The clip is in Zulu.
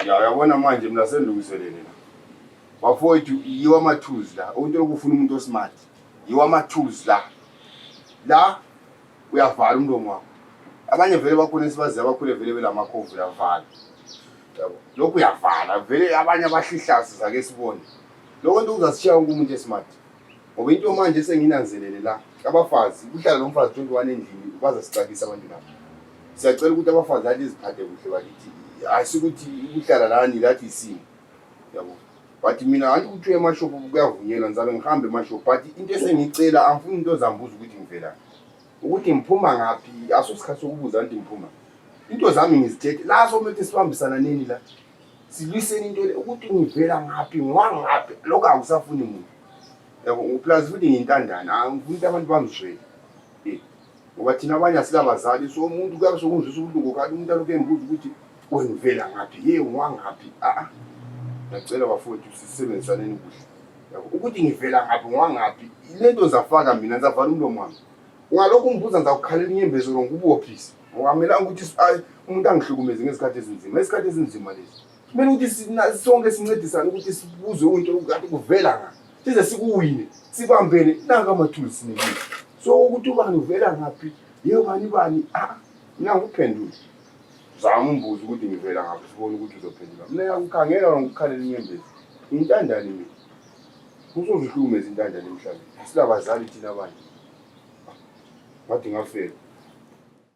Yabona manje mina sendilungiselele la. Bafowethu yiwa ama-tools la. Into lokufuna umuntu osmart. Yiwa ama-tools la. La uyavala umlomo wakho. Abanye vele bakhona esibazi abakhule vele belamakhovu lavala. Yabo. Lokhu uyavala vele abanye abahlihlasi zake sibone. Lokho nto uzasishiya wonke umuntu esmart. Ngoba into manje senginanzelele la. Abafazi kuhlala nomfazi 21 endlini bazasicakisa abantu lapha. Siyacela ukuthi abafazi athi iziphathe kuhle bakithi. Asikuthi ukuhlala lani lathi isimo. Yabo. Bathi mina anti ukuthi emashop kuyavunyelwa ngizabe ngihambe emashop but into esengicela angifuni into zambuza ukuthi ngivela. Ukuthi ngiphuma ngapi asosikhathi sokubuza anti ngiphuma. Into zami ngizithethe la somethe sibambisana nini la. Silwiseni into le ukuthi ngivela ngapi ngwangaphi lokho akusafuni umuntu. Yabo plus futhi ngintandana angifuni abantu bangizwele. Ngoba thina abanye asilabazali so umuntu kuyabe sokuzwisa ubuhlungu kanti umuntu aloke embuza ukuthi wengivela ngaphi ngwangaphi ngicela bafowethu sisebenzisaneni kuhle. Yabo ukuthi ngivela ngaphi ngwangaphi lento zafaka mina ngizavala umlomo wami. Ungalokho ungibuza ngizakukhalela inyembezo ngokubophisa. Ngokamela ukuthi umuntu angihlukumeze ngesikhathi ezinzima. Esikhathi ezinzima lezi. Kumele ukuthi sonke sincedisane ukuthi sibuzwe into ukuthi kuvela ngaphi. Size sikuwine, sibambene nanga ama-tools sinekile. So ukuthi ubani uvela ngaphi, bani mina ngikuphendula. Zama umbuzo ukuthi ngivela ngaphi sibone ukuthi uzophendula. Mina ngiyakukhangela ngokukhalela inyembezi. Intandane mina. Usozihlukumeza intandane emhlabeni. Silabazali thina abanye. Ngathi ngafela.